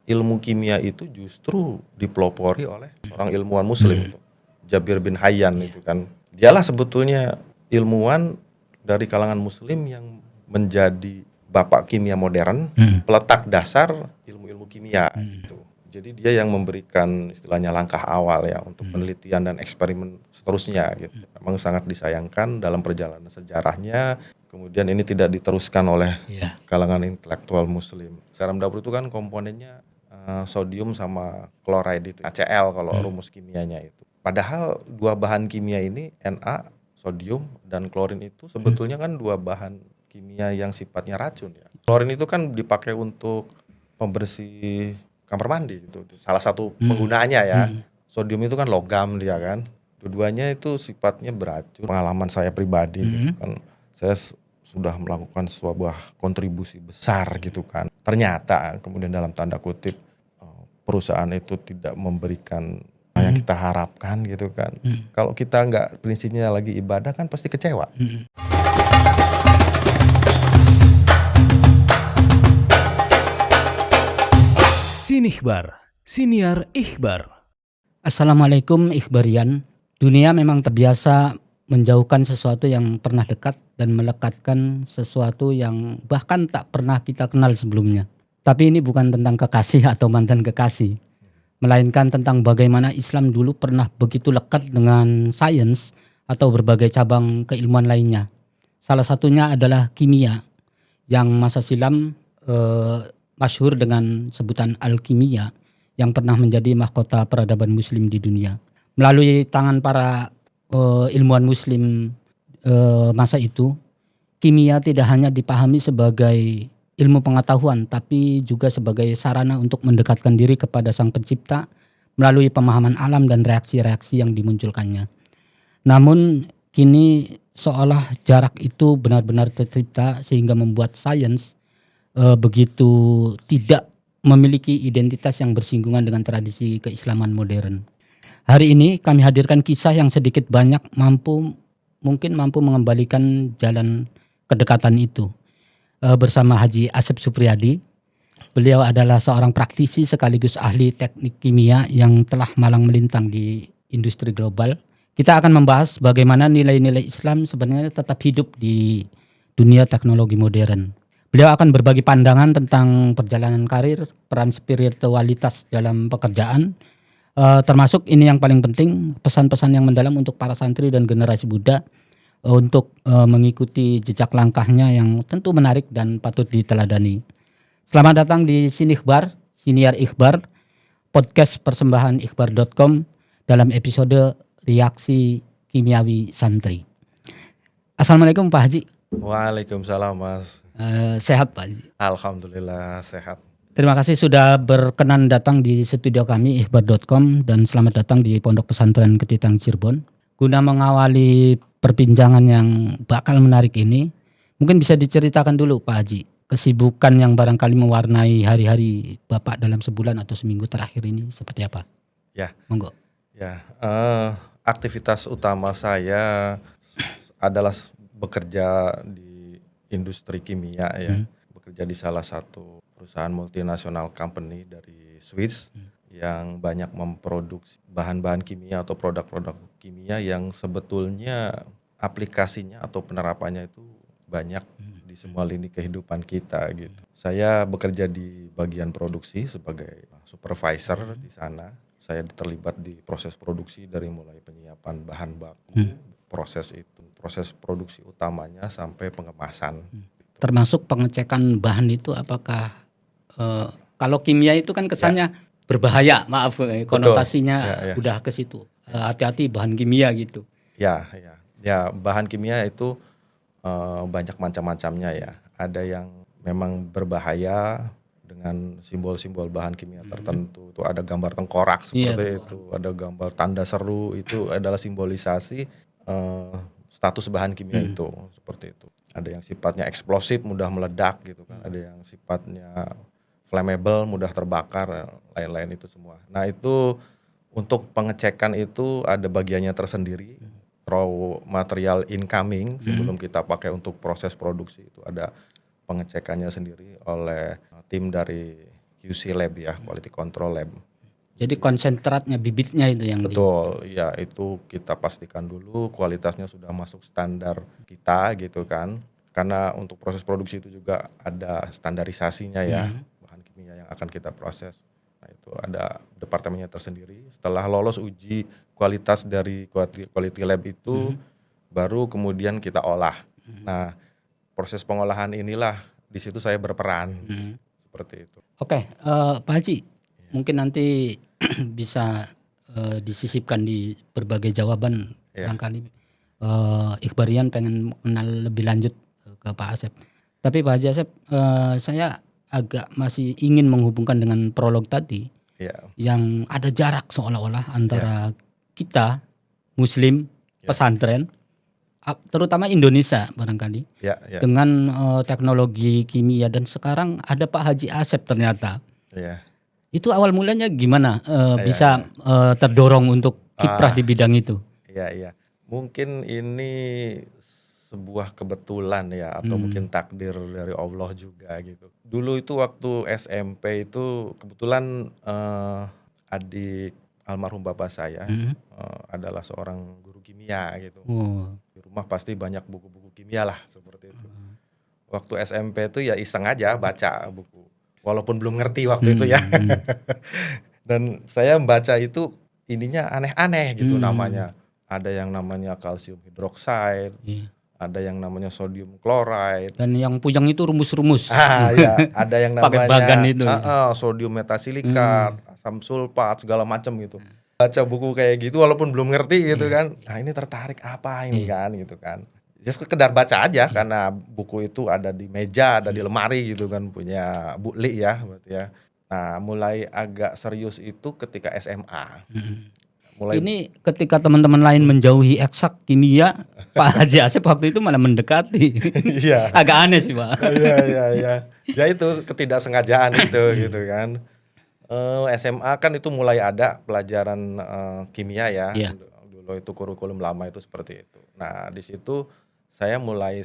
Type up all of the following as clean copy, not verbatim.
ilmu kimia itu justru dipelopori oleh seorang ilmuwan muslim itu, Jabir bin Hayyan itu kan. Dialah sebetulnya ilmuwan dari kalangan muslim yang menjadi bapak kimia modern, peletak dasar ilmu-ilmu kimia gitu. Jadi dia yang memberikan istilahnya langkah awal ya untuk penelitian dan eksperimen seterusnya gitu. Memang sangat disayangkan dalam perjalanan sejarahnya kemudian ini tidak diteruskan oleh kalangan intelektual muslim. Garam dapur itu kan komponennya sodium sama klorida itu, NaCl kalau rumus kimianya itu. Padahal dua bahan kimia ini Na, sodium dan klorin itu sebetulnya kan dua bahan kimia yang sifatnya racun ya. Klorin itu kan dipakai untuk pembersih kamar mandi itu. Salah satu penggunaannya ya. Sodium itu kan logam dia kan. Dua-duanya itu sifatnya beracun. Pengalaman saya pribadi gitu kan. Saya sudah melakukan sebuah kontribusi besar gitu kan. Ternyata kemudian dalam tanda kutip perusahaan itu tidak memberikan yang kita harapkan gitu kan. Kalau kita nggak prinsipnya lagi ibadah kan pasti kecewa. Sinihbar, Siniar Ikhbar. Assalamualaikum Ikhbarian. Dunia memang terbiasa menjauhkan sesuatu yang pernah dekat dan melekatkan sesuatu yang bahkan tak pernah kita kenal sebelumnya. Tapi ini bukan tentang kekasih atau mantan kekasih, melainkan tentang bagaimana Islam dulu pernah begitu lekat dengan sains atau berbagai cabang keilmuan lainnya. Salah satunya adalah kimia yang masa silam masyhur dengan sebutan alkimia yang pernah menjadi mahkota peradaban muslim di dunia. Melalui tangan para ilmuwan muslim masa itu, kimia tidak hanya dipahami sebagai ilmu pengetahuan tapi juga sebagai sarana untuk mendekatkan diri kepada Sang Pencipta melalui pemahaman alam dan reaksi-reaksi yang dimunculkannya. Namun kini seolah jarak itu benar-benar tercipta sehingga membuat sains begitu tidak memiliki identitas yang bersinggungan dengan tradisi keislaman modern. Hari ini kami hadirkan kisah yang sedikit banyak mungkin mampu mengembalikan jalan kedekatan itu bersama Haji Asep Supriyadi. Beliau adalah seorang praktisi sekaligus ahli teknik kimia yang telah malang melintang di industri global. Kita akan membahas bagaimana nilai-nilai Islam sebenarnya tetap hidup di dunia teknologi modern. Beliau akan berbagi pandangan tentang perjalanan karir, peran spiritualitas dalam pekerjaan, termasuk ini yang paling penting, pesan-pesan yang mendalam untuk para santri dan generasi muda untuk mengikuti jejak langkahnya yang tentu menarik dan patut diteladani. Selamat datang di Sinihbar, Siniar Ikhbar, podcast persembahan ikhbar.com dalam episode Reaksi Kimiawi Santri. Assalamualaikum Pak Haji. Waalaikumsalam Mas. Sehat Pak Haji? Alhamdulillah sehat. Terima kasih sudah berkenan datang di studio kami ikhbar.com dan selamat datang di Pondok Pesantren Ketitang Cirebon. Guna mengawali perbincangan yang bakal menarik ini, mungkin bisa diceritakan dulu Pak Haji, kesibukan yang barangkali mewarnai hari-hari Bapak dalam sebulan atau seminggu terakhir ini seperti apa? Ya. Monggo. Ya, aktivitas utama saya adalah bekerja di industri kimia ya. Bekerja di salah satu perusahaan multinasional company dari Swiss yang banyak memproduksi bahan-bahan kimia atau produk-produk kimia yang sebetulnya aplikasinya atau penerapannya itu banyak di semua lini kehidupan kita gitu. Saya bekerja di bagian produksi sebagai supervisor di sana. Saya terlibat di proses produksi dari mulai penyiapan bahan baku, proses produksi utamanya sampai pengemasan. Termasuk pengecekan bahan itu apakah kalau kimia itu kan kesannya berbahaya, maaf konotasinya udah ke situ. Hati-hati bahan kimia gitu. Ya, bahan kimia itu banyak macam-macamnya ya. Ada yang memang berbahaya dengan simbol-simbol bahan kimia tertentu. Itu ada gambar tengkorak seperti itu, ada gambar tanda seru, itu adalah simbolisasi status bahan kimia itu seperti itu. Ada yang sifatnya eksplosif, mudah meledak gitu kan. Ada yang sifatnya flammable, mudah terbakar, lain-lain itu semua. Nah, itu untuk pengecekan itu ada bagiannya tersendiri. Raw material incoming sebelum kita pakai untuk proses produksi itu ada pengecekannya sendiri oleh tim dari QC lab ya, quality control lab. Jadi konsentratnya, bibitnya itu yang Betul, ya itu kita pastikan dulu kualitasnya sudah masuk standar kita gitu kan. Karena untuk proses produksi itu juga ada standarisasinya ya, bahan kimia yang akan kita proses. Nah itu ada departemennya tersendiri. Setelah lolos uji kualitas dari quality lab itu, baru kemudian kita olah. Nah proses pengolahan inilah di situ saya berperan, seperti itu. Oke, Pak Haji, mungkin nanti bisa disisipkan di berbagai jawaban. Barangkali Ikhbarian pengen kenal lebih lanjut ke Pak Asep. Tapi Pak Haji Asep, saya agak masih ingin menghubungkan dengan prolog tadi, yang ada jarak seolah-olah antara kita Muslim pesantren, terutama Indonesia barangkali, dengan teknologi kimia, dan sekarang ada Pak Haji Asep ternyata. Itu awal mulanya gimana bisa terdorong untuk kiprah di bidang itu? Iya. Mungkin ini sebuah kebetulan ya, atau mungkin takdir dari Allah juga gitu. Dulu itu waktu SMP itu kebetulan adik almarhum bapak saya adalah seorang guru kimia gitu. Di rumah pasti banyak buku-buku kimia lah seperti itu. Waktu SMP itu ya iseng aja baca buku, walaupun belum ngerti waktu itu ya. Dan saya membaca itu ininya aneh-aneh gitu namanya. Ada yang namanya kalsium hidroksida, ada yang namanya sodium klorida. Dan yang pujang itu rumus-rumus. Ya, ada yang namanya pakai bagan itu. Sodium metasilikat, asam sulfat, segala macam gitu. Baca buku kayak gitu walaupun belum ngerti gitu kan. Nah ini tertarik apa ini kan gitu kan. Ya sekedar baca aja karena buku itu ada di meja, ada di lemari gitu kan, punya Bu Li ya berarti ya. Nah mulai agak serius itu ketika SMA. Ini ketika teman-teman lain menjauhi eksak kimia, Pak Haji Asep waktu itu malah mendekati. Agak aneh sih Pak. Iya. Ya itu ketidaksengajaan itu gitu kan. SMA kan itu mulai ada pelajaran kimia ya. Dulu itu kurikulum lama itu seperti itu. Nah di situ saya mulai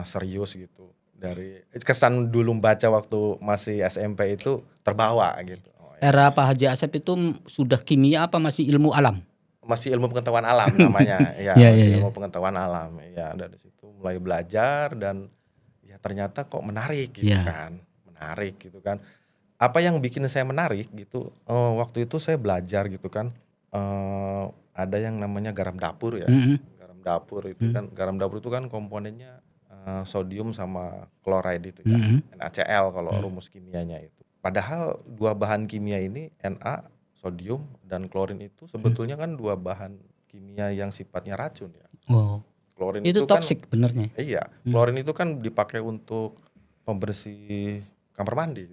serius gitu. Dari kesan dulu baca waktu masih SMP itu terbawa gitu. Era Pak Haji Asep itu sudah kimia apa masih ilmu alam? Masih ilmu pengetahuan alam namanya. Ilmu pengetahuan alam. Ya dari situ mulai belajar dan ya ternyata kok menarik gitu kan. Menarik gitu kan. Apa yang bikin saya menarik gitu, waktu itu saya belajar gitu kan, ada yang namanya garam dapur ya. Garam dapur itu kan, garam dapur itu kan komponennya sodium sama klorida itu ya, NaCl kalau rumus kimianya itu. Padahal dua bahan kimia ini, Na, sodium dan klorin itu sebetulnya kan dua bahan kimia yang sifatnya racun ya. Klorin itu toksik kan, benernya. Iya, klorin itu kan dipakai untuk pembersih kamar mandi.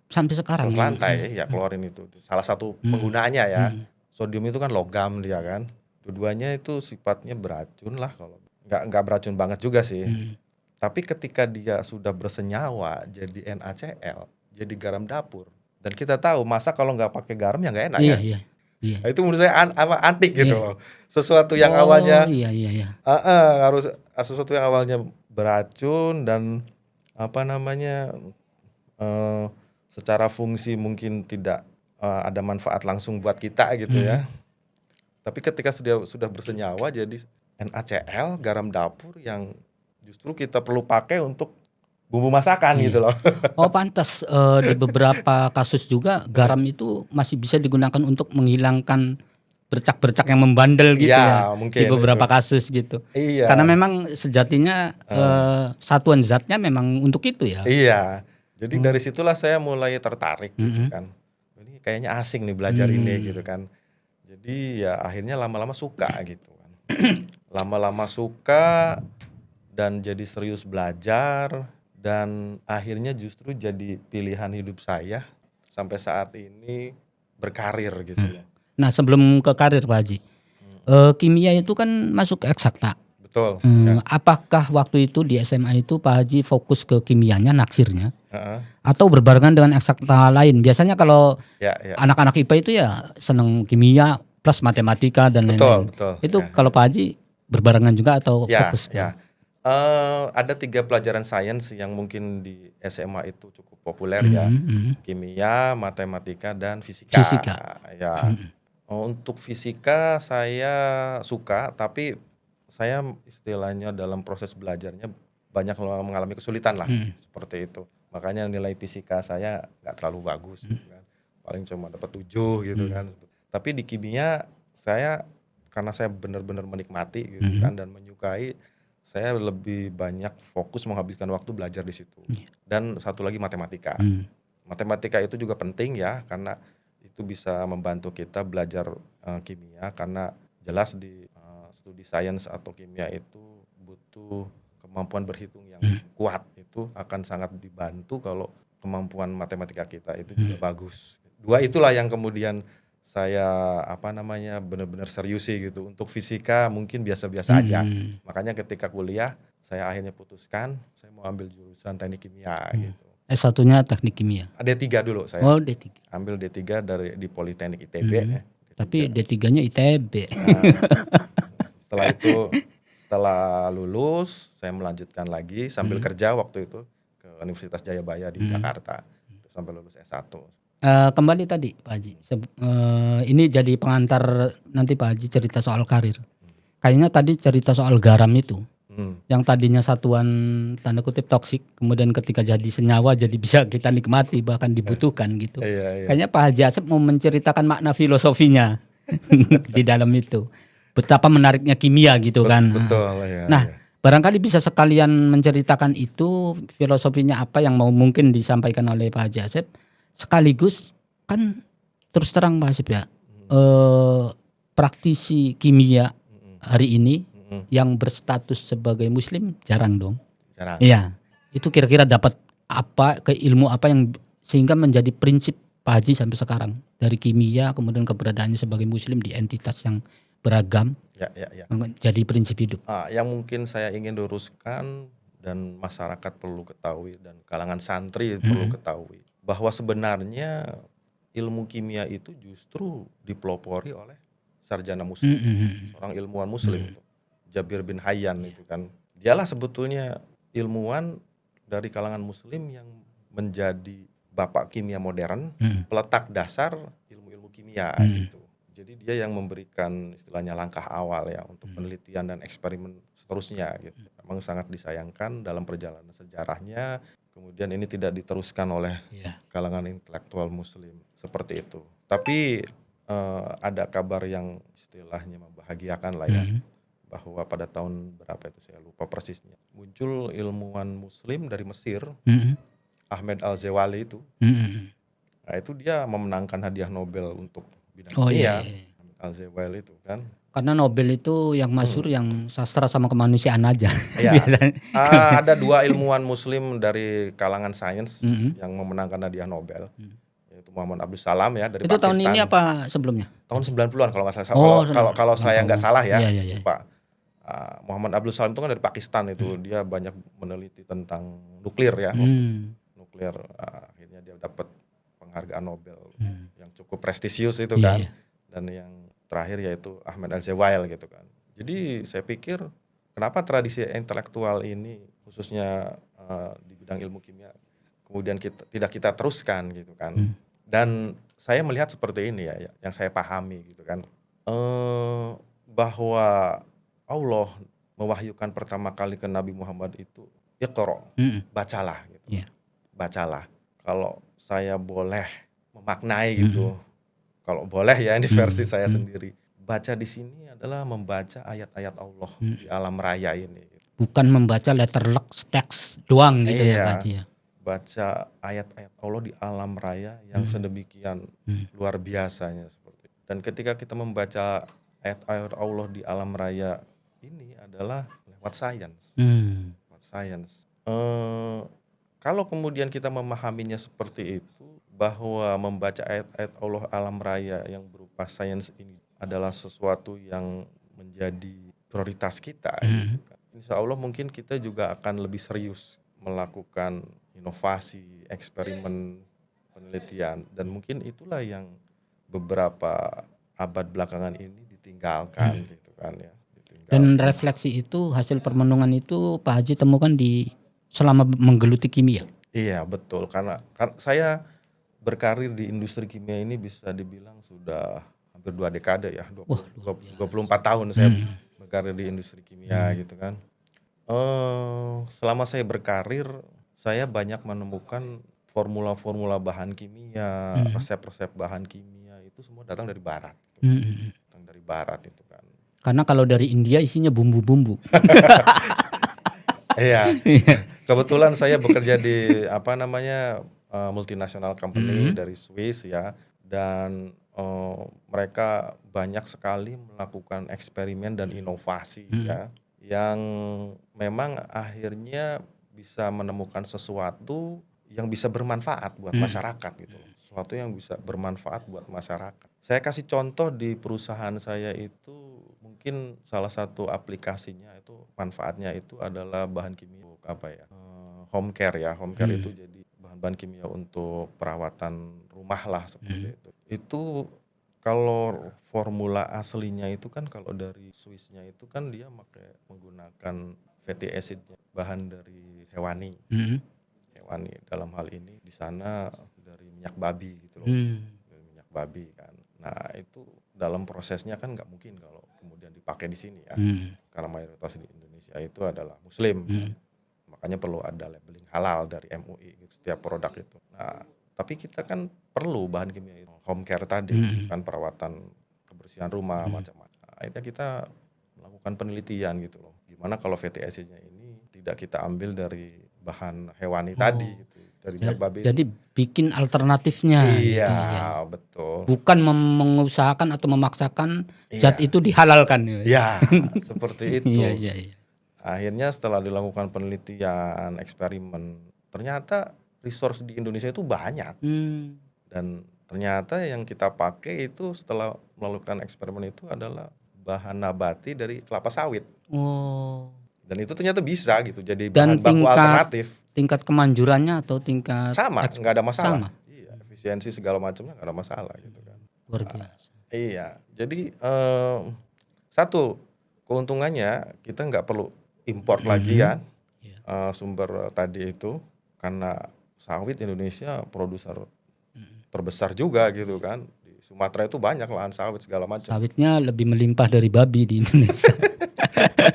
Sampai sekarang lantai ya klorin itu salah satu penggunaannya ya. Sodium itu kan logam dia kan. Dua-duanya itu sifatnya beracun lah, kalau nggak beracun banget juga sih. Tapi ketika dia sudah bersenyawa jadi NaCl, jadi garam dapur, dan kita tahu masa kalau nggak pakai garam ya nggak enak ya. Nah, itu menurut saya antik gitu. Sesuatu yang awalnya harus sesuatu yang awalnya beracun dan apa namanya secara fungsi mungkin tidak ada manfaat langsung buat kita gitu ya. Tapi ketika sudah bersenyawa jadi NaCl, garam dapur yang justru kita perlu pakai untuk bumbu masakan gitu loh. Pantas di beberapa kasus juga garam itu masih bisa digunakan untuk menghilangkan bercak-bercak yang membandel gitu ya di beberapa kasus gitu. Karena memang sejatinya satuan zatnya memang untuk itu ya. Jadi dari situlah saya mulai tertarik gitu kan. Ini kayaknya asing nih belajar ini gitu kan. Jadi ya akhirnya lama-lama suka gitu kan. Lama-lama suka dan jadi serius belajar. Dan akhirnya justru jadi pilihan hidup saya sampai saat ini berkarir gitu ya. Nah sebelum ke karir Pak Haji, kimia itu kan masuk ke eksakta. Betul. Apakah waktu itu di SMA itu Pak Haji fokus ke kimianya, naksirnya, atau berbarengan dengan eksakta lain? Biasanya kalau anak-anak IPA itu ya seneng kimia plus matematika dan lain-lain. Betul. Itu kalau Pak Haji berbarengan juga atau fokus? Ada 3 pelajaran sains yang mungkin di SMA itu cukup populer ya, kimia, matematika, dan fisika. Fisika. Ya, untuk fisika saya suka, tapi saya istilahnya dalam proses belajarnya banyak mengalami kesulitan lah, seperti itu. Makanya nilai fisika saya nggak terlalu bagus, gitu kan. Paling cuma dapat 7 gitu kan. Tapi di kimia saya karena saya benar-benar menikmati gitu kan dan menyukai, saya lebih banyak fokus menghabiskan waktu belajar di situ. Dan satu lagi matematika. Matematika itu juga penting ya, karena itu bisa membantu kita belajar kimia, karena jelas di studi sains atau kimia itu butuh kemampuan berhitung yang kuat. Itu akan sangat dibantu kalau kemampuan matematika kita itu juga bagus. 2 itulah yang kemudian saya benar-benar seriusi gitu. Untuk fisika mungkin biasa-biasa aja. Makanya ketika kuliah saya akhirnya putuskan saya mau ambil jurusan teknik kimia gitu. S1-nya teknik kimia. D3 dulu saya. Oh, D3. Ambil D3 di Politeknik ITB ya. Tapi D3-nya ITB. Setelah itu, setelah lulus saya melanjutkan lagi sambil kerja waktu itu ke Universitas Jayabaya di Jakarta sampai lulus S1. Kembali tadi Pak Haji, ini jadi pengantar nanti Pak Haji cerita soal karir. Kayaknya tadi cerita soal garam itu, yang tadinya satuan tanda kutip toksik, kemudian ketika jadi senyawa jadi bisa kita nikmati bahkan dibutuhkan gitu. Kayaknya Pak Haji Asep mau menceritakan makna filosofinya di dalam itu, betapa menariknya kimia gitu kan. Betul ya. Nah, barangkali bisa sekalian menceritakan itu filosofinya apa yang mau mungkin disampaikan oleh Pak Haji Asep. Sekaligus kan terus terang Pak Hasib ya, praktisi kimia hari ini yang berstatus sebagai muslim jarang dong. Jarang. Iya, itu kira-kira dapat apa, ke ilmu apa yang sehingga menjadi prinsip Pak Haji sampai sekarang dari kimia kemudian keberadaannya sebagai muslim di entitas yang beragam, Ya. jadi prinsip hidup. Yang mungkin saya ingin luruskan dan masyarakat perlu ketahui dan kalangan santri perlu ketahui, bahwa sebenarnya ilmu kimia itu justru dipelopori oleh sarjana muslim, seorang ilmuwan muslim, Jabir bin Hayyan itu kan. Dialah sebetulnya ilmuwan dari kalangan muslim yang menjadi bapak kimia modern, peletak dasar ilmu-ilmu kimia gitu. Jadi dia yang memberikan istilahnya langkah awal ya untuk penelitian dan eksperimen seterusnya gitu. Memang sangat disayangkan dalam perjalanan sejarahnya kemudian ini tidak diteruskan oleh kalangan intelektual muslim seperti itu. Tapi ada kabar yang istilahnya membahagiakan lah ya, bahwa pada tahun berapa itu saya lupa persisnya, muncul ilmuwan muslim dari Mesir, Ahmed Al-Zawali itu. Nah itu dia memenangkan hadiah Nobel untuk bidang kimia. Ahmed Al-Zawali itu kan. Karena Nobel itu yang masyhur yang sastra sama kemanusiaan aja. Ya, ada 2 ilmuwan muslim dari kalangan sains yang memenangkan hadiah Nobel, yaitu Muhammad Abdus Salam ya dari itu Pakistan. Tahun ini apa sebelumnya? Tahun 90-an kalau nggak salah. Kalau saya nggak salah ya, Iya. Pak. Muhammad Abdul Salam itu kan dari Pakistan itu, dia banyak meneliti tentang nuklir ya, nuklir. Akhirnya dia dapat penghargaan Nobel yang cukup prestisius itu kan. Dan yang terakhir yaitu Ahmed Al-Zawali gitu kan. Jadi saya pikir kenapa tradisi intelektual ini khususnya di bidang ilmu kimia kemudian tidak kita teruskan gitu kan. Dan saya melihat seperti ini ya yang saya pahami gitu kan, bahwa Allah mewahyukan pertama kali ke Nabi Muhammad itu Iqra, bacalah gitu. Bacalah. Kalau saya boleh memaknai gitu, kalau boleh ya ini versi saya sendiri, baca di sini adalah membaca ayat-ayat Allah di alam raya ini. Bukan membaca letterbox teks doang gitu ya Pak Haji ya. Baca ayat-ayat Allah di alam raya yang sedemikian luar biasanya seperti itu. Dan ketika kita membaca ayat-ayat Allah di alam raya ini adalah lewat sains. Lewat sains. Kalau kemudian kita memahaminya seperti itu, bahwa membaca ayat-ayat Allah alam raya yang berupa sains ini adalah sesuatu yang menjadi prioritas kita, gitu kan. Insya Allah mungkin kita juga akan lebih serius melakukan inovasi, eksperimen, penelitian, dan mungkin itulah yang beberapa abad belakangan ini ditinggalkan gitu kan ya. Dan refleksi itu, hasil permenungan itu Pak Haji temukan di selama menggeluti kimia. Iya betul, karena saya berkarir di industri kimia ini bisa dibilang sudah hampir 2 dekade ya, Wah, 24 tahun saya berkarir di industri kimia gitu kan. Selama saya berkarir, saya banyak menemukan formula-formula bahan kimia, resep-resep bahan kimia itu semua datang dari barat. Datang dari barat itu kan. Karena kalau dari India isinya bumbu-bumbu. Iya. Kebetulan saya bekerja di multinational company dari Swiss ya, dan mereka banyak sekali melakukan eksperimen dan inovasi ya, yang memang akhirnya bisa menemukan sesuatu yang bisa bermanfaat buat masyarakat gitu loh. Sesuatu yang bisa bermanfaat buat masyarakat. Saya kasih contoh di perusahaan saya itu, mungkin salah satu aplikasinya itu manfaatnya itu adalah bahan kimia home care ya. Home care itu jadi bahan-bahan kimia untuk perawatan rumah lah seperti itu. Itu kalau formula aslinya itu kan, kalau dari Swissnya itu kan dia menggunakan fatty acid-nya, bahan dari hewani. Hewani dalam hal ini di sana dari minyak babi gitu loh. Dari minyak babi kan. Nah, itu dalam prosesnya kan nggak mungkin kalau kemudian dipakai di sini ya. Karena mayoritas di Indonesia itu adalah muslim. Makanya perlu ada labeling halal dari MUI gitu, setiap produk itu. Nah, tapi kita kan perlu bahan kimia itu, home care tadi kan, perawatan kebersihan rumah macam-macam. Akhirnya kita melakukan penelitian gitu loh. Gimana kalau fatty acid-nya ini tidak kita ambil dari bahan hewani tadi gitu, dari minyak babi. Jadi bikin alternatifnya. Iya, gitu ya. betul. Bukan mengusahakan atau memaksakan zat itu dihalalkan. Ya, seperti itu. Iya. Akhirnya setelah dilakukan penelitian, eksperimen, ternyata resource di Indonesia itu banyak. Dan ternyata yang kita pakai itu setelah melakukan eksperimen itu adalah bahan nabati dari kelapa sawit. Dan itu ternyata bisa gitu, jadi bahan baku alternatif. Tingkat kemanjurannya atau tingkat sama, nggak ada masalah. Sama. Iya, efisiensi segala macamnya nggak ada masalah gitu kan. Luar biasa. Iya, jadi satu keuntungannya kita nggak perlu import lagi kan sumber tadi itu, karena sawit Indonesia produser terbesar juga gitu kan. Di Sumatera itu banyak lahan sawit segala macam. Sawitnya lebih melimpah dari babi di Indonesia.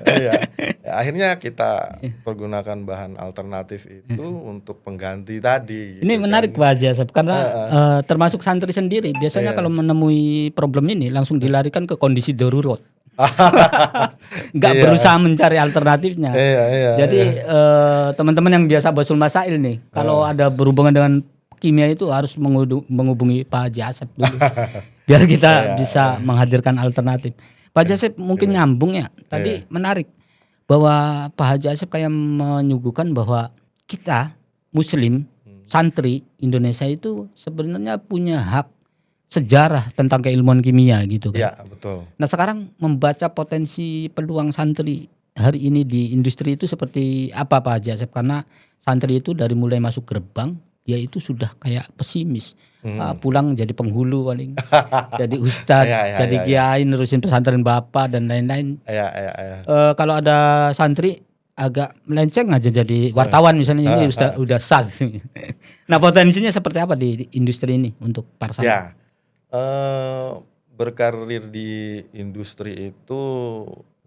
Iya. Ya, akhirnya kita pergunakan bahan alternatif itu untuk pengganti tadi. Ini menarik Pak Haji Asep, karena termasuk santri sendiri biasanya kalau menemui problem ini langsung dilarikan ke kondisi darurat. Nggak berusaha mencari alternatifnya. Jadi teman-teman yang biasa basul masail nih, kalau ada berhubungan dengan kimia itu harus menghubungi Pak Haji Asep dulu. Biar kita bisa menghadirkan alternatif. Pak Haji Asep mungkin nyambung ya. Tadi menarik bahwa Pak Haji Asep kayak menyuguhkan bahwa kita muslim, santri Indonesia itu sebenarnya punya hak sejarah tentang keilmuan kimia gitu kan. Iya, betul. Nah, sekarang membaca potensi peluang santri hari ini di industri itu seperti apa Pak Haji Asep? Karena santri itu dari mulai masuk gerbang dia itu sudah kayak pesimis. Pulang jadi penghulu paling. Jadi ustadz, jadi kiai nerusin pesantren bapak dan lain-lain. Kalau ada santri agak melenceng aja jadi wartawan misalnya, ini udah saz. Nah, potensinya seperti apa di industri ini untuk para santri? Ya. Berkarir di industri itu,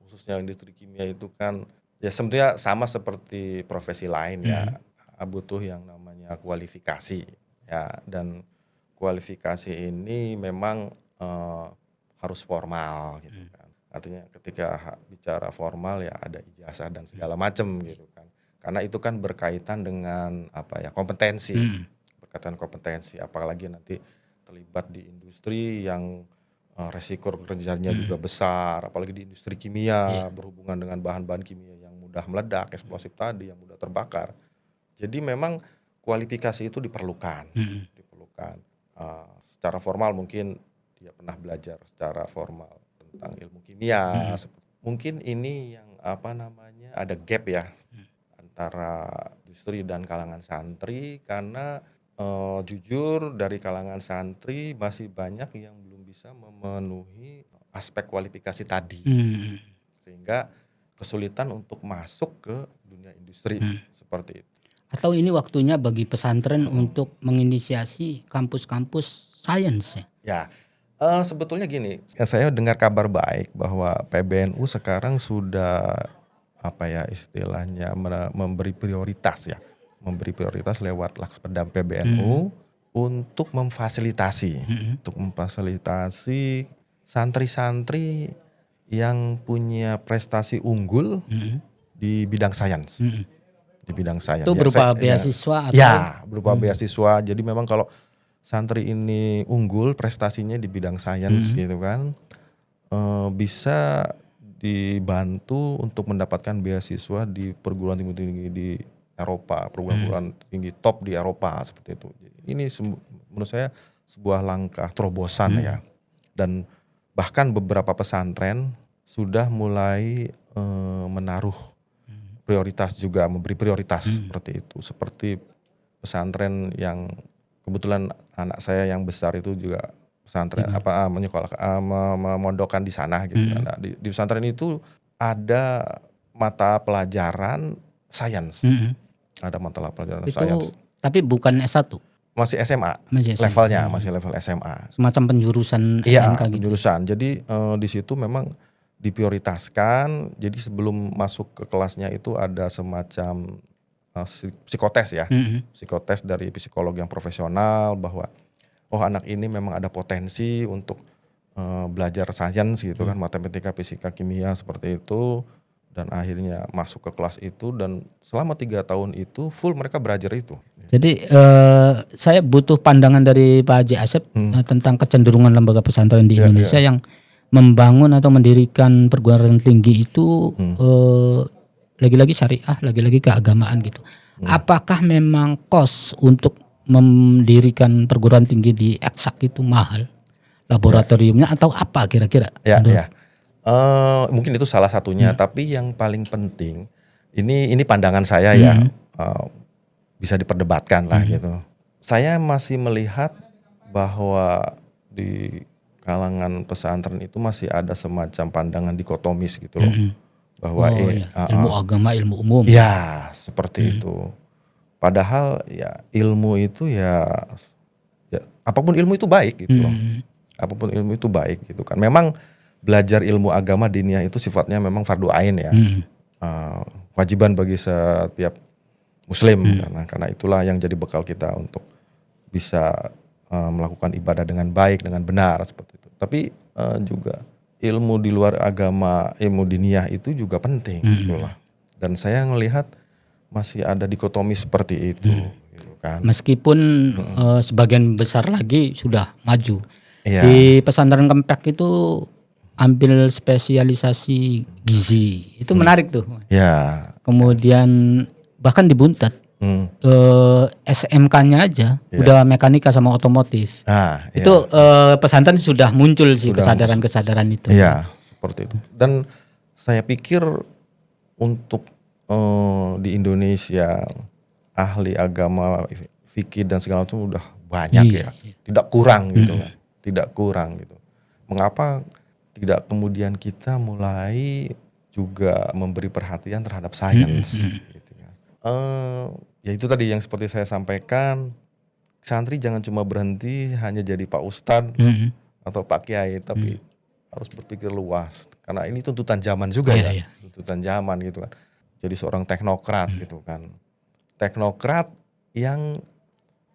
khususnya industri kimia itu kan ya sebetulnya sama seperti profesi lain ya, butuh yang namanya kualifikasi ya, dan kualifikasi ini memang harus formal gitu kan. Artinya ketika bicara formal ya ada ijazah dan segala macam gitu kan, karena itu kan berkaitan dengan kompetensi, berkaitan kompetensi, apalagi nanti terlibat di industri yang resiko kerjanya juga besar, apalagi di industri kimia, berhubungan dengan bahan-bahan kimia yang mudah meledak, eksplosif tadi, yang mudah terbakar. Jadi memang kualifikasi itu diperlukan. Secara formal mungkin dia pernah belajar secara formal tentang ilmu kimia. Mungkin ini yang ada gap ya antara industri dan kalangan santri, karena jujur dari kalangan santri masih banyak yang belum bisa memenuhi aspek kualifikasi tadi. sehingga kesulitan untuk masuk ke dunia industri seperti itu. Atau ini waktunya bagi pesantren untuk menginisiasi kampus-kampus sains ya? Ya, sebetulnya gini, saya dengar kabar baik bahwa PBNU sekarang sudah istilahnya memberi prioritas lewat Lakspedam PBNU untuk memfasilitasi santri-santri yang punya prestasi unggul di bidang sains. Di bidang sains. Itu berupa beasiswa atau? Ya, berupa beasiswa. Jadi memang kalau santri ini unggul prestasinya di bidang sains gitu kan, bisa dibantu untuk mendapatkan beasiswa di perguruan tinggi di Eropa, perguruan tinggi top di Eropa seperti itu. Ini menurut saya sebuah langkah terobosan ya. Dan bahkan beberapa pesantren sudah mulai menaruh prioritas juga, memberi prioritas seperti itu. Seperti pesantren yang kebetulan anak saya yang besar itu juga pesantren memondokkan di sana gitu. Nah, di pesantren itu ada mata pelajaran sains. Ada mata pelajaran sains. Tapi bukan S1. Masih SMA. Levelnya masih level SMA. Semacam penjurusan Iya, SMK gitu. penjurusan. Jadi di situ memang diprioritaskan. Jadi sebelum masuk ke kelasnya itu ada semacam psikotes ya. Psikotes dari psikolog yang profesional bahwa anak ini memang ada potensi untuk belajar sains gitu kan, matematika, fisika, kimia seperti itu. Dan akhirnya masuk ke kelas itu dan selama 3 tahun itu full mereka belajar itu. Jadi saya butuh pandangan dari Pak Haji Asep tentang kecenderungan lembaga pesantren di Indonesia yang membangun atau mendirikan perguruan tinggi itu lagi-lagi syariah, lagi-lagi keagamaan gitu. Apakah memang kos untuk mendirikan perguruan tinggi di eksak itu mahal? Laboratoriumnya atau apa kira-kira? Ya. Mungkin itu salah satunya, tapi yang paling penting ini pandangan saya ya, bisa diperdebatkan lah gitu. Saya masih melihat bahwa di kalangan pesantren itu masih ada semacam pandangan dikotomis gitu loh, bahwa ilmu agama, ilmu umum. Ya seperti itu. Padahal ya ilmu itu ya apapun ilmu itu baik gitu loh. Apapun ilmu itu baik gitu kan. Memang belajar ilmu agama diniyah itu sifatnya memang fardu ain ya. Kewajiban bagi setiap muslim karena itulah yang jadi bekal kita untuk bisa melakukan ibadah dengan baik, dengan benar seperti itu. Tapi juga ilmu di luar agama, ilmu diniyah itu juga penting gitulah. Dan saya ngelihat masih ada dikotomi seperti itu gitu kan. Meskipun sebagian besar lagi sudah maju. Iya. Di pesantren Kempek itu ambil spesialisasi gizi. Itu menarik tuh. Ya. Kemudian bahkan di Buntet SMK-nya aja udah mekanika sama otomotif. Itu pesantren sudah muncul sih kesadaran-kesadaran itu. Iya, seperti itu. Dan saya pikir untuk di Indonesia ahli agama fikih dan segala macam udah banyak tidak kurang gitu kan, tidak kurang gitu. Mengapa tidak kemudian kita mulai juga memberi perhatian terhadap sains gitu kan. Ya itu tadi yang seperti saya sampaikan, santri jangan cuma berhenti hanya jadi Pak Ustadz atau Pak Kiai, tapi harus berpikir luas karena ini tuntutan zaman juga tuntutan zaman gitu kan. Jadi seorang teknokrat gitu kan, teknokrat yang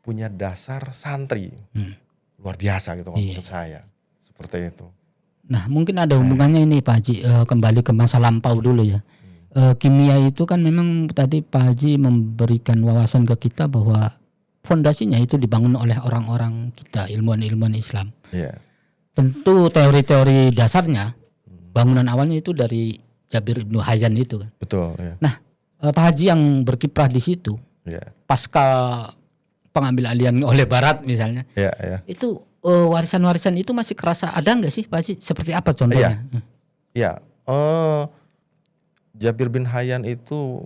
punya dasar santri luar biasa gitu menurut saya, seperti itu. Nah mungkin ada hubungannya ini Pak Haji, kembali ke masa lampau dulu ya. Kimia itu kan memang tadi Pak Haji memberikan wawasan ke kita bahwa fondasinya itu dibangun oleh orang-orang kita, ilmuwan-ilmuwan Islam. Tentu teori-teori dasarnya, bangunan awalnya itu dari Jabir Ibnu Hayyan itu kan. Betul. Ya. Nah Pak Haji yang berkiprah di situ, pasca pengambil alihan oleh Barat misalnya, itu warisan-warisan itu masih kerasa ada nggak sih Pak Haji? Seperti apa contohnya? Jabir bin Hayyan itu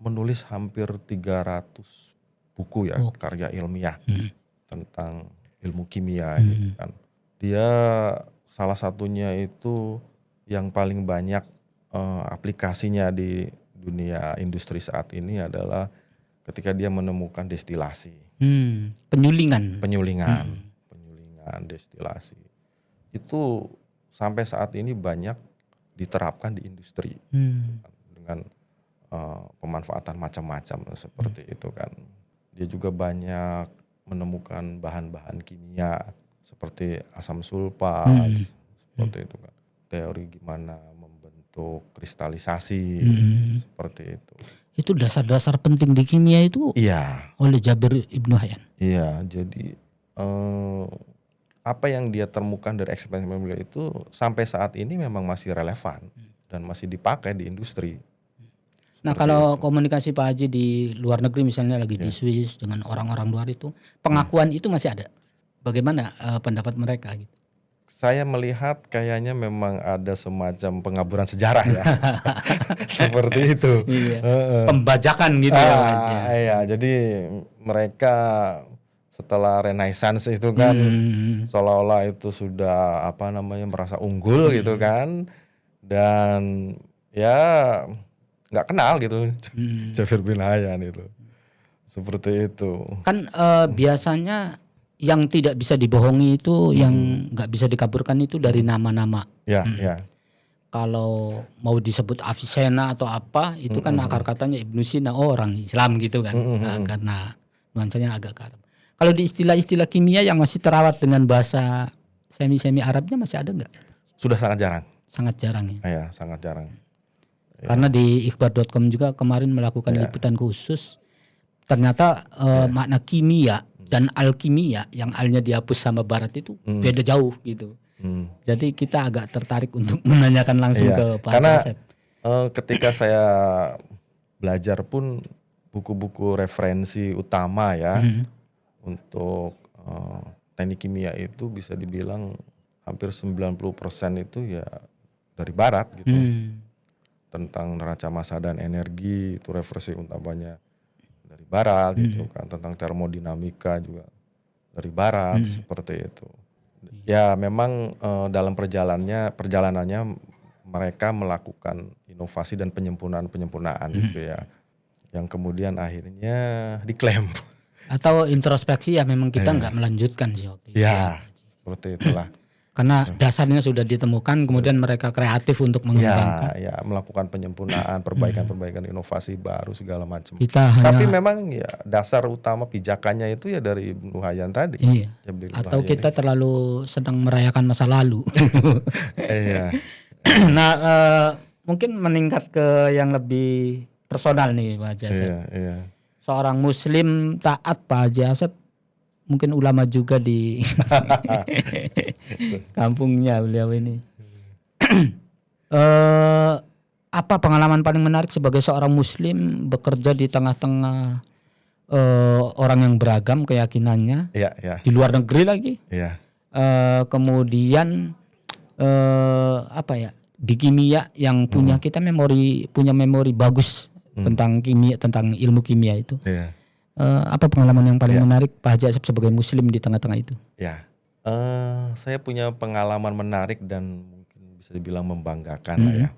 menulis hampir 300 buku ya, karya ilmiah tentang ilmu kimia gitu kan. Dia salah satunya itu yang paling banyak aplikasinya di dunia industri saat ini adalah ketika dia menemukan destilasi, Penyulingan. penyulingan destilasi. Itu sampai saat ini banyak diterapkan di industri dengan pemanfaatan macam-macam seperti itu kan. Dia juga banyak menemukan bahan-bahan kimia seperti asam sulfat, seperti itu kan. Teori gimana membentuk kristalisasi, seperti itu. Itu dasar-dasar penting di kimia itu Iya, oleh Jabir Ibnu Hayyan. iya. Jadi apa yang dia temukan dari eksperimen beliau itu sampai saat ini memang masih relevan dan masih dipakai di industri. Nah, kalau komunikasi Pak Haji di luar negeri misalnya lagi di Swiss dengan orang-orang luar itu, pengakuan itu masih ada. Bagaimana pendapat mereka gitu? Saya melihat kayaknya memang ada semacam pengaburan sejarah ya. Seperti itu. Iya. Pembajakan gitu ya Pak Haji. Iya, jadi mereka setelah Renaissance itu kan seolah-olah itu sudah merasa unggul gitu kan, dan ya nggak kenal gitu Jabir bin Hayyan itu, seperti itu. Kan biasanya yang tidak bisa dibohongi itu, yang nggak bisa dikaburkan itu dari nama-nama. Ya, ya. Kalau mau disebut Avicenna atau apa itu kan akar katanya Ibnu Sina, orang Islam gitu kan. Nah, karena nuansanya agak ke Arab. Kalau di istilah-istilah kimia yang masih terawat dengan bahasa semi-semi Arabnya masih ada nggak? Sudah sangat jarang. Sangat jarang ya. Iya, sangat jarang. Karena di ikhbar.com juga kemarin melakukan liputan khusus. Ternyata makna kimia dan alkimia yang alnya dihapus sama barat itu beda jauh gitu. Jadi kita agak tertarik untuk menanyakan langsung ke Pak Karena Asep. Ketika saya belajar pun buku-buku referensi utama ya untuk teknik kimia itu bisa dibilang hampir 90% itu ya dari barat gitu. Tentang neraca massa dan energi itu referensi utamanya dari barat gitu kan. Tentang termodinamika juga dari barat, seperti itu. Ya memang dalam perjalanannya mereka melakukan inovasi dan penyempurnaan gitu ya, yang kemudian akhirnya diklaim. Atau introspeksi ya memang kita nggak melanjutkan sih waktu itu. Ya seperti itulah. Karena dasarnya sudah ditemukan, kemudian mereka kreatif untuk mengembangkan. Ya melakukan penyempurnaan, perbaikan inovasi baru segala macam. Kita hanya, tapi memang ya dasar utama pijakannya itu ya dari Ibnu Hayyan tadi. iya. Jabir bin Atau Hayyan kita terlalu sedang merayakan masa lalu. Iya. Nah, mungkin meningkat ke yang lebih personal nih Pak Haji Asep. Iya. Seorang Muslim taat Pak Haji Asep, mungkin ulama juga di kampungnya beliau ini. Apa pengalaman paling menarik sebagai seorang Muslim bekerja di tengah-tengah orang yang beragam keyakinannya, Iya. di luar negeri lagi? Iya. Kemudian di kimia yang punya memori bagus tentang kimia, tentang ilmu kimia itu. Iya. Apa pengalaman yang paling menarik Pak Haji Asep sebagai Muslim di tengah-tengah itu? Ya, saya punya pengalaman menarik dan mungkin bisa dibilang membanggakan lah ya.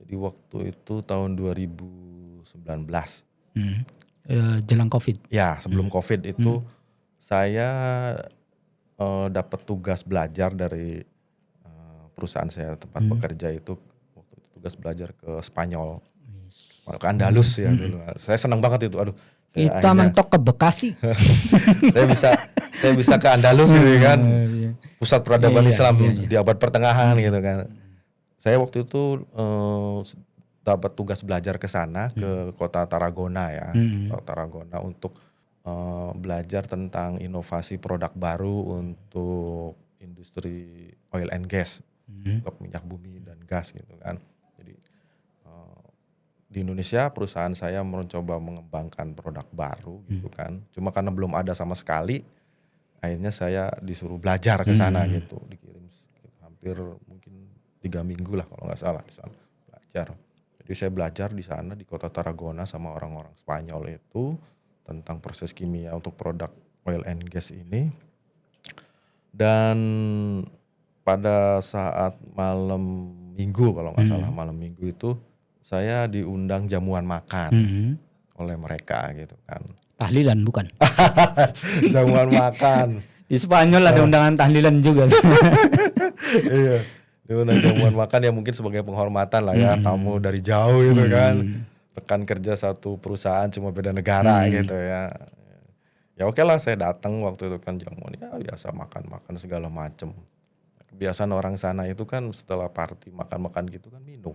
Jadi waktu itu tahun 2019. Jelang COVID. Ya, sebelum COVID itu saya dapat tugas belajar dari perusahaan saya tempat bekerja itu. Waktu itu tugas belajar ke Spanyol, ke Andalus ya dulu. Saya senang banget itu. Aduh. Kita mentok ke Bekasi. saya bisa ke Andalus gitu kan. Pusat peradaban Islam di abad pertengahan gitu kan. Saya waktu itu dapat tugas belajar ke sana, ke kota Tarragona ya. Tarragona untuk belajar tentang inovasi produk baru untuk industri oil and gas, untuk minyak bumi dan gas gitu kan. Jadi di Indonesia perusahaan saya mencoba mengembangkan produk baru gitu kan. Cuma karena belum ada sama sekali, akhirnya saya disuruh belajar ke sana gitu. Dikirim hampir mungkin 3 minggu lah kalau nggak salah di sana belajar. Jadi saya belajar di sana di kota Tarragona sama orang-orang Spanyol itu tentang proses kimia untuk produk oil and gas ini. Dan pada saat malam Minggu kalau nggak salah, malam Minggu itu saya diundang jamuan makan oleh mereka gitu kan. Tahlilan bukan? Jamuan makan. Di Spanyol ada undangan tahlilan juga. Iya. Diundang jamuan makan ya mungkin sebagai penghormatan lah ya, tamu dari jauh gitu kan. Rekan kerja satu perusahaan cuma beda negara gitu ya. Ya oke lah saya datang waktu itu kan jamuan ya biasa makan-makan segala macem. Kebiasaan orang sana itu kan setelah party makan-makan gitu kan minum.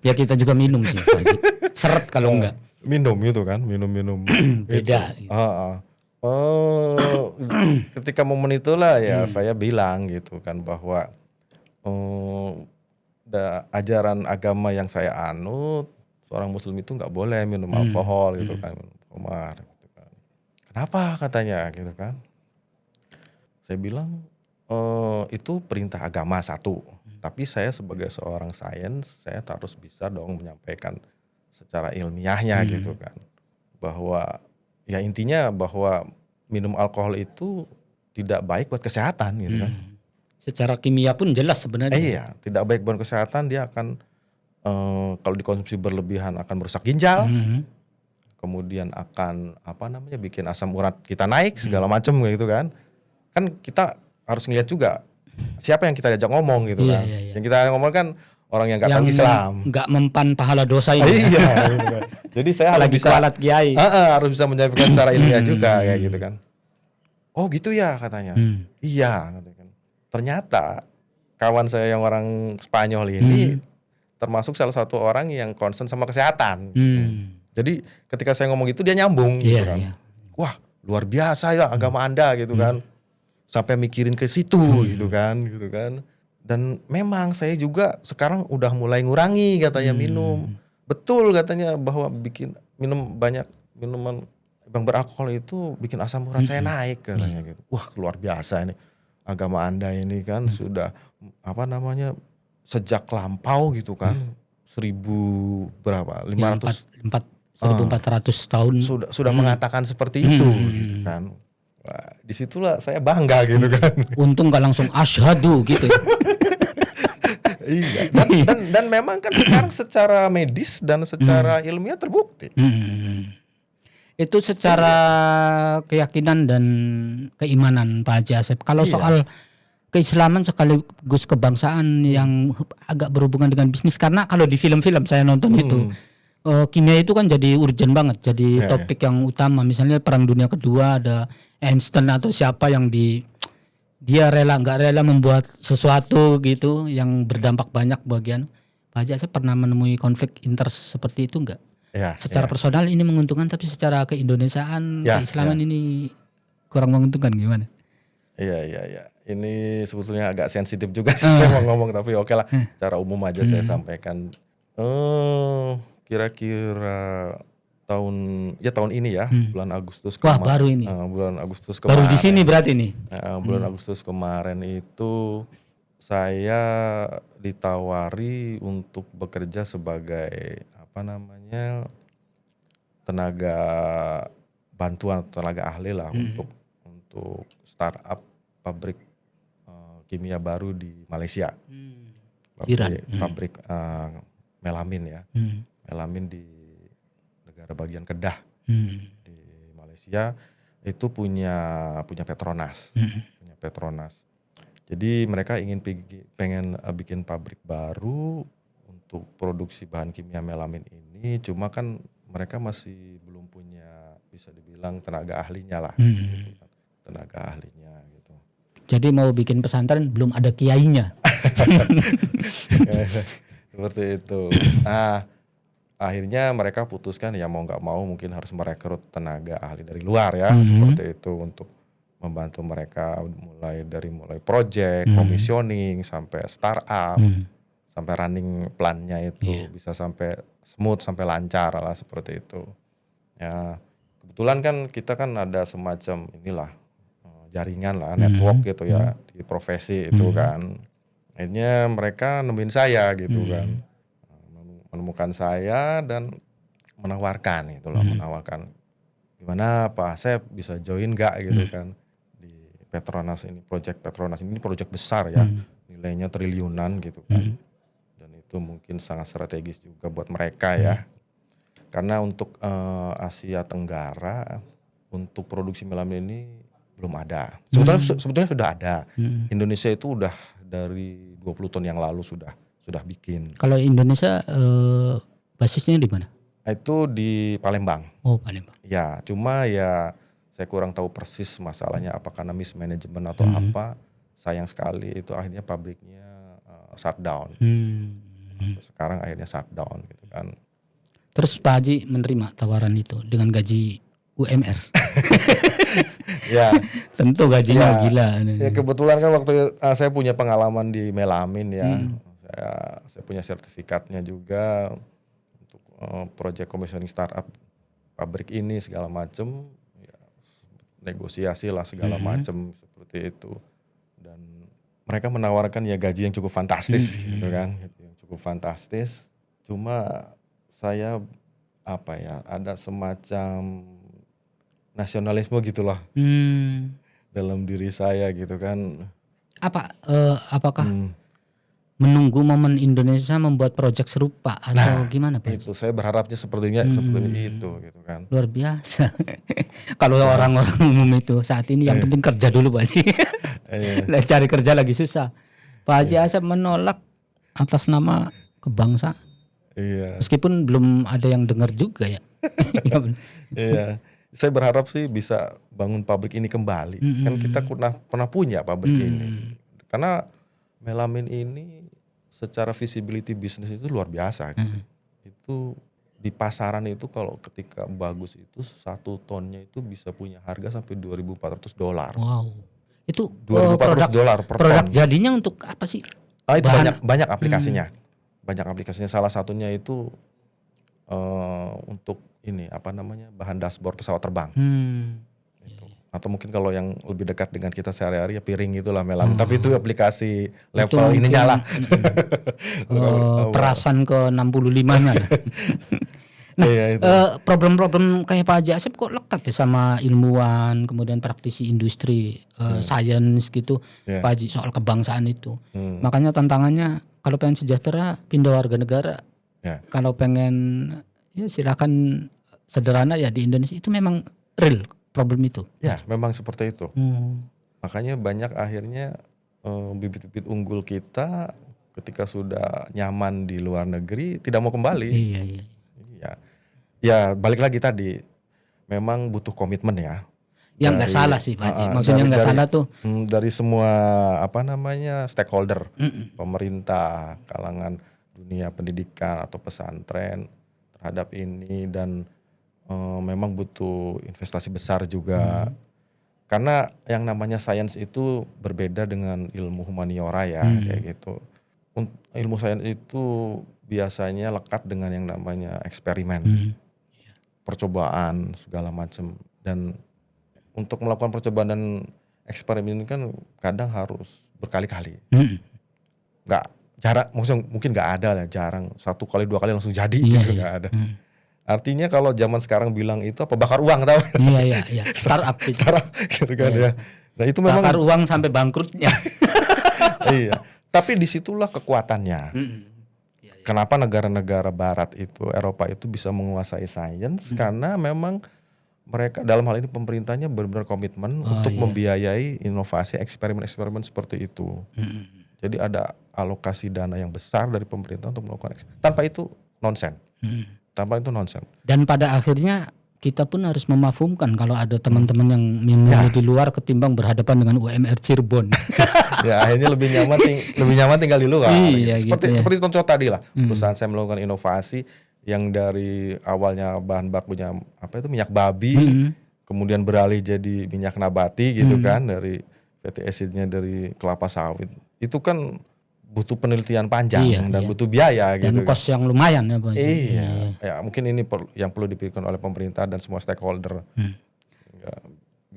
Ya kita juga minum sih, Pak Haji. Seret kalau enggak. Minum gitu kan, minum-minum. Beda. Gitu. Ketika momen itulah ya saya bilang gitu kan bahwa ajaran agama yang saya anut, seorang muslim itu nggak boleh minum alkohol gitu kan, minum khamar gitu kan. Kenapa katanya gitu kan? Saya bilang itu perintah agama satu, tapi saya sebagai seorang sains saya harus bisa dong menyampaikan secara ilmiahnya gitu kan, bahwa ya intinya bahwa minum alkohol itu tidak baik buat kesehatan gitu kan. Secara kimia pun jelas sebenarnya. Iya, tidak baik buat kesehatan, dia akan kalau dikonsumsi berlebihan akan merusak ginjal, kemudian akan bikin asam urat kita naik segala macam gitu kan. Kan kita harus ngeliat juga siapa yang kita ajak ngomong gitu kan. Yang kita ngomong kan orang yang nggak tahu Islam, nggak mempan pahala dosa ini. Iya. Gitu kan. Jadi saya harus bisa kualat kiai. Harus bisa menyampaikan secara ilmiah juga kayak gitu kan. Oh gitu ya katanya. Iya katanya. Ternyata kawan saya yang orang Spanyol ini termasuk salah satu orang yang concern sama kesehatan. Jadi ketika saya ngomong gitu dia nyambung gitu kan. Wah luar biasa ya agama Anda gitu kan. Sampai mikirin ke situ gitu kan. Dan memang saya juga sekarang udah mulai ngurangi katanya minum. Betul katanya bahwa minum banyak minuman yang beralkohol itu bikin asam urat saya naik katanya gitu. Wah luar biasa ini agama Anda ini kan sudah sejak lampau gitu kan 1400 tahun sudah mengatakan seperti itu gitu kan. Wah, disitulah saya bangga gitu kan. Untung gak langsung asyhadu gitu. Iya. Dan memang kan sekarang secara medis dan secara ilmiah terbukti. Itu secara keyakinan dan keimanan Pak Haji Asep. Kalau soal keislaman sekaligus kebangsaan yang agak berhubungan dengan bisnis, karena kalau di film-film saya nonton itu kimia itu kan jadi urgent banget, jadi topik yang utama. Misalnya Perang Dunia Kedua ada Einstein atau siapa yang dia nggak rela membuat sesuatu gitu yang berdampak banyak bagian. Pak Haji Asep pernah menemui konflik interest seperti itu enggak? Secara personal ini menguntungkan, tapi secara keindonesiaan, keislaman ini kurang menguntungkan gimana? Iya. Ini sebetulnya agak sensitif juga sih saya mau ngomong, tapi oke lah. Secara umum aja saya sampaikan. Kira-kira tahun ini ya, bulan Agustus kemarin. Wah, baru ini. Bulan Agustus kemarin. Baru di sini berarti nih. Bulan Agustus kemarin itu saya ditawari untuk bekerja sebagai tenaga bantuan, tenaga ahli lah untuk startup pabrik kimia baru di Malaysia. Pabrik melamin ya. Melamin di negara bagian Kedah di Malaysia itu punya Petronas. Punya Petronas. Jadi mereka pengen bikin pabrik baru untuk produksi bahan kimia melamin ini, cuma kan mereka masih belum punya, bisa dibilang tenaga ahlinya lah, gitu kan. Tenaga ahlinya gitu. Jadi mau bikin pesantren belum ada kiainya. Seperti itu. Nah, akhirnya mereka putuskan ya mau nggak mau mungkin harus merekrut tenaga ahli dari luar ya, seperti itu untuk membantu mereka mulai project, commissioning sampai startup. Sampai running plannya itu bisa sampai smooth, sampai lancar lah seperti itu. Ya kebetulan kan kita kan ada semacam jaringan lah, network gitu ya di profesi itu kan. Akhirnya mereka nemuin saya gitu kan, menemukan saya dan menawarkan gimana Pak Asep bisa join nggak gitu kan di Petronas ini, proyek Petronas ini proyek besar ya, nilainya triliunan gitu kan. Dan itu mungkin sangat strategis juga buat mereka ya. Karena untuk Asia Tenggara untuk produksi melamin ini belum ada. Sebetulnya sudah ada. Indonesia itu udah dari 20 tahun yang lalu sudah bikin. Kalau Indonesia basisnya di mana? Itu di Palembang. Oh, Palembang. Ya, cuma ya saya kurang tahu persis masalahnya apakah karena mismanagement atau apa. Sayang sekali itu akhirnya pabriknya shutdown. Sekarang akhirnya shutdown gitu kan. Terus Pak Haji menerima tawaran itu dengan gaji UMR. Ya, Tentu gajinya gila. ya kebetulan kan waktu saya punya pengalaman di melamin ya. Saya punya sertifikatnya juga untuk project commissioning startup pabrik ini segala macam. Ya, negosiasi lah segala macam seperti itu. Dan mereka menawarkan ya gaji yang cukup fantastis gitu kan, yang cukup fantastis. Cuma saya ada semacam nasionalisme gitulah dalam diri saya gitu kan. Apakah menunggu momen Indonesia membuat proyek serupa atau gimana Pak? Itu saya berharapnya seperti itu gitu kan. Luar biasa. Kalau orang-orang umum itu saat ini yang penting kerja dulu Pak Haji. Cari kerja lagi susah. Pak Haji Asep menolak atas nama kebangsaan. Iya. Meskipun belum ada yang dengar juga ya. Iya. Saya berharap sih bisa bangun pabrik ini kembali. Kan kita pernah punya pabrik ini. Karena melamin ini secara visibility bisnis itu luar biasa. Gitu. Itu di pasaran itu kalau ketika bagus itu 1 tonnya itu bisa punya harga sampai $2.400. Wow. Itu $2.400 per produk ton. jadinya untuk apa sih? Itu banyak aplikasinya. Banyak aplikasinya. Salah satunya itu untuk ini bahan dashboard pesawat terbang. Itu. Atau mungkin kalau yang lebih dekat dengan kita sehari-hari ya piring itulah melamin. Tapi itu aplikasi level ini nyala. Perasan ke 65-nya. Nah, problem-problem kayak Pak Haji Asep kok lekat ya sama ilmuwan, kemudian praktisi industri, sains gitu, Pak Haji, soal kebangsaan itu. Makanya tantangannya kalau pengen sejahtera pindah warga negara. Kalau pengen ya silakan sederhana ya di Indonesia, itu memang real problem itu. Ya, memang seperti itu. Makanya banyak akhirnya bibit-bibit unggul kita ketika sudah nyaman di luar negeri tidak mau kembali. Iya. Ya balik lagi tadi, memang butuh komitmen ya. Ya nggak salah sih Pak Haji. Maksudnya nggak salah tuh. Dari semua stakeholder, pemerintah, kalangan dunia pendidikan atau pesantren terhadap ini, dan memang butuh investasi besar juga. Karena yang namanya sains itu berbeda dengan ilmu humaniora ya, kayak gitu. Ilmu sains itu biasanya lekat dengan yang namanya eksperimen. Percobaan segala macam, dan untuk melakukan percobaan dan eksperimen ini kan kadang harus berkali-kali. Mungkin nggak ada lah, jarang 1 kali 2 kali langsung jadi gitu, nggak ada. Artinya kalau zaman sekarang bilang itu bakar uang, tahu? Iya. Startup gitu kan ya. Nah itu memang bakar uang sampai bangkrutnya. Iya. Tapi disitulah kekuatannya. Kenapa negara-negara barat itu, Eropa itu bisa menguasai sains, karena memang mereka dalam hal ini pemerintahnya benar-benar komitmen untuk membiayai inovasi eksperimen-eksperimen seperti itu. Jadi ada alokasi dana yang besar dari pemerintah untuk melakukan eksperimen. Tanpa itu nonsen. Dan pada akhirnya kita pun harus memafumkan kalau ada teman-teman yang memilih di luar ketimbang berhadapan dengan UMR Cirebon. Ya akhirnya lebih nyaman tinggal di luar. Iya, seperti contoh tadi lah, perusahaan saya melakukan inovasi yang dari awalnya bahan bakunya minyak babi, kemudian beralih jadi minyak nabati gitu kan, dari fatty acidnya dari kelapa sawit. Itu kan butuh penelitian panjang dan butuh biaya dan gitu. Dan kos yang lumayan ya Pak. Iya. Ya mungkin ini yang perlu dipikirkan oleh pemerintah dan semua stakeholder.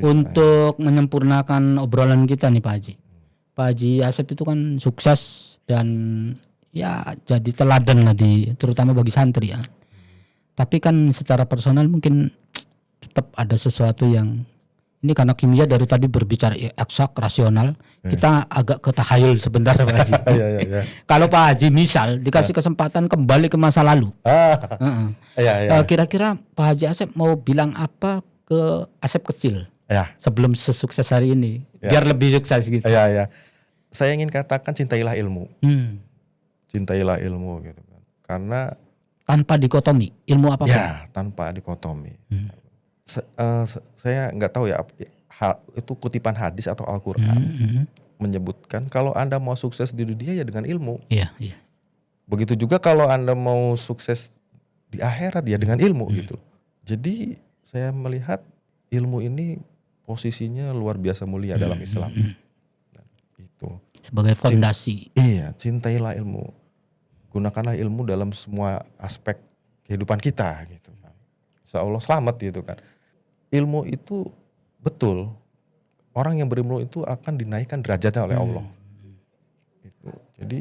Untuk menyempurnakan obrolan kita nih Pak Haji. Pak Haji Asep itu kan sukses dan ya jadi teladan lah terutama bagi santri ya. Tapi kan secara personal mungkin tetap ada sesuatu yang Ini karena kimia dari tadi berbicara eksak, rasional, kita agak ke tahayul sebentar Pak Haji. Iya. Kalau Pak Haji misal dikasih kesempatan kembali ke masa lalu, Iya. kira-kira Pak Haji Asep mau bilang apa ke Asep kecil Ya. sebelum sesukses hari ini, biar lebih sukses gitu? Iya. Saya ingin katakan cintailah ilmu. Cintailah ilmu gitu kan. Karena Tanpa dikotomi, ilmu apapun. ya tanpa dikotomi. Saya nggak tahu ya itu kutipan hadis atau Al-Quran menyebutkan kalau Anda mau sukses di dunia ya dengan ilmu. Iya. Begitu juga kalau Anda mau sukses di akhirat ya dengan ilmu gitu. Jadi saya melihat ilmu ini posisinya luar biasa mulia dalam Islam. Itu Sebagai fondasi. Iya, cintailah ilmu. Gunakanlah ilmu dalam semua aspek kehidupan kita gitu kan. Insya Allah selamat gitu kan. Ilmu itu betul, orang yang berilmu itu akan dinaikkan derajatnya oleh Allah. Itu. Jadi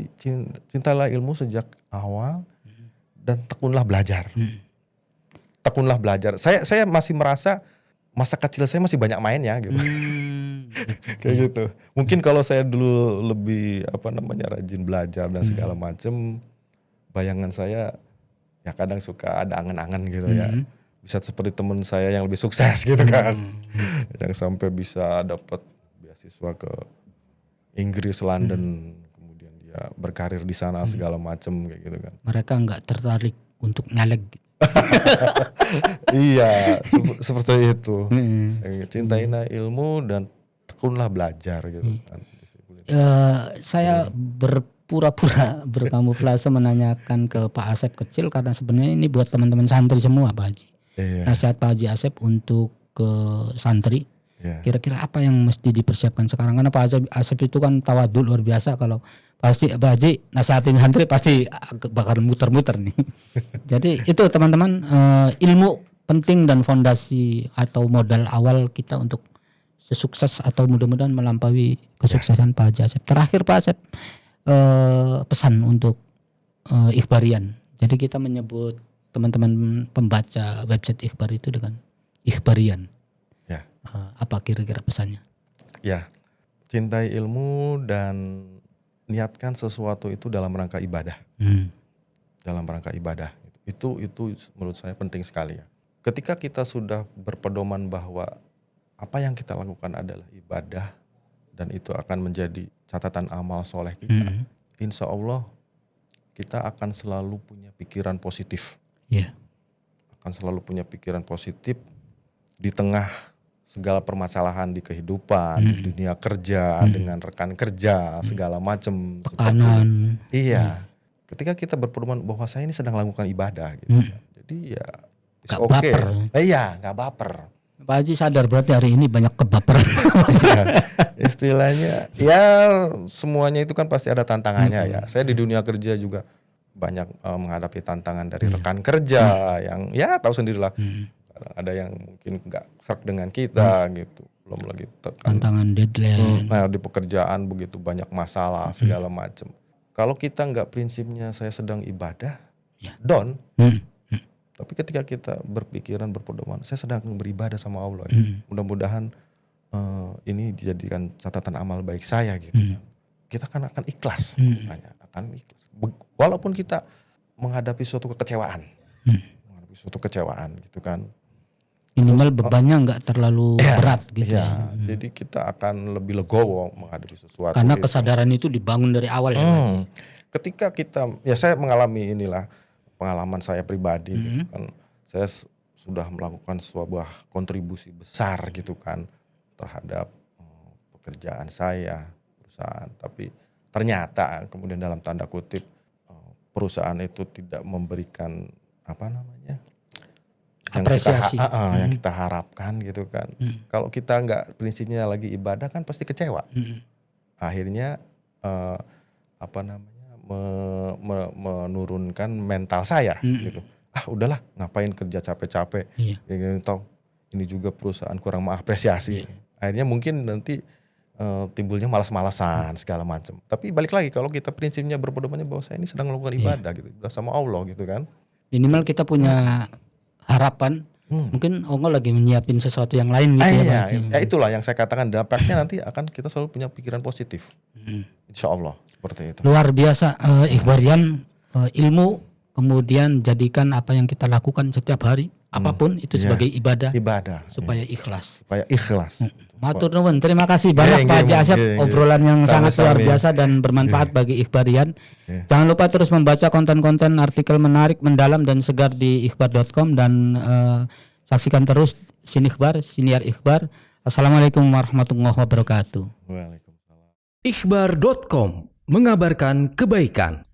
cintailah ilmu sejak awal dan tekunlah belajar. Tekunlah belajar. Saya masih merasa masa kecil saya masih banyak mainnya gitu. Kayak gitu. Mungkin kalau saya dulu lebih rajin belajar dan segala macam, bayangan saya ya kadang suka ada angan-angan gitu ya. Bisa seperti teman saya yang lebih sukses gitu kan. Yang sampai bisa dapat beasiswa ke Inggris, London, kemudian dia berkarir di sana segala macam kayak gitu kan. Mereka nggak tertarik untuk nyalek. Iya, seperti itu. Cintailah ilmu dan tekunlah belajar gitu kan. Saya berpura-pura berkamuflase menanyakan ke Pak Asep kecil karena sebenarnya ini buat teman-teman santri semua Pak Haji. Nasihat Pak Haji Asep untuk ke santri. Kira-kira apa yang mesti dipersiapkan sekarang? Karena Pak Haji Asep itu kan tawadhu luar biasa. Kalau pasti Pak Haji nasihatin santri pasti bakal muter-muter nih. Jadi itu teman-teman, ilmu penting dan fondasi atau modal awal kita untuk sesukses atau mudah-mudahan melampaui kesuksesan Pak Haji Asep. Terakhir Pak Asep, pesan untuk ikhbarian. Jadi kita menyebut teman-teman pembaca website Ikhbar itu dengan ikhbarian. Apa kira-kira pesannya? Ya, cintai ilmu dan niatkan sesuatu itu dalam rangka ibadah. Dalam rangka ibadah. Itu menurut saya penting sekali ya. Ketika kita sudah berpedoman bahwa apa yang kita lakukan adalah ibadah dan itu akan menjadi catatan amal soleh kita, insya Allah kita akan selalu punya pikiran positif. Akan selalu punya pikiran positif di tengah segala permasalahan di kehidupan, di dunia kerja, dengan rekan kerja, segala macam. Tekanan. Iya. Ketika kita berpedoman bahwa saya ini sedang melakukan ibadah gitu. Jadi ya Gak baper. Iya, gak baper. Pak Haji sadar berarti hari ini banyak kebaperan. Istilahnya ya semuanya itu kan pasti ada tantangannya ya. Saya di dunia kerja juga banyak menghadapi tantangan dari rekan kerja yang ya tahu sendirilah. Ada yang mungkin nggak serak dengan kita gitu, belum lagi tantangan deadline. Nah di pekerjaan begitu banyak masalah segala macam. Kalau kita nggak prinsipnya saya sedang ibadah, down. Tapi ketika kita berpikiran berpedoman, saya sedang beribadah sama Allah. Mudah-mudahan ini dijadikan catatan amal baik saya gitu. Kita kan akan ikhlas, akan ikhlas. Walaupun kita menghadapi suatu kekecewaan, suatu kecewaan gitu kan. Minimal bebannya nggak terlalu berat gitu ya. Jadi kita akan lebih legowo menghadapi sesuatu. Karena kesadaran itu dibangun dari awal ya. Ketika kita, ya saya mengalami inilah pengalaman saya pribadi gitu kan. Saya sudah melakukan sebuah kontribusi besar gitu kan terhadap pekerjaan saya, perusahaan. Tapi ternyata kemudian dalam tanda kutip perusahaan itu tidak memberikan apresiasi yang kita harapkan gitu kan. Kalau kita nggak prinsipnya lagi ibadah kan pasti kecewa. Akhirnya menurunkan mental saya gitu. Udahlah ngapain kerja capek-capek. Ini juga perusahaan kurang mengapresiasi. Akhirnya mungkin nanti timbulnya malas-malasan segala macam. Tapi balik lagi kalau kita prinsipnya berpedomannya bahwa saya ini sedang melakukan ibadah gitu, sama Allah gitu kan. Minimal kita punya harapan Mungkin Ongo lagi menyiapin sesuatu yang lain gitu ya, Pak Haji. Ya itulah yang saya katakan, dampaknya nanti akan kita selalu punya pikiran positif. Insya Allah seperti itu. Luar biasa, Ikhbar Rian, ilmu kemudian jadikan apa yang kita lakukan setiap hari, apapun itu sebagai ibadah supaya ikhlas. Matur nuwun, terima kasih banyak Pak Haji Asyaf, obrolan yang sangat luar biasa dan bermanfaat bagi Ikhbar Rian. Jangan lupa terus membaca konten-konten artikel menarik, mendalam dan segar di ikhbar.com dan saksikan terus Sinikhbar, Siniar Ikhbar. Assalamualaikum warahmatullahi wabarakatuh. Waalaikumsalam. Ikhbar.com mengabarkan kebaikan.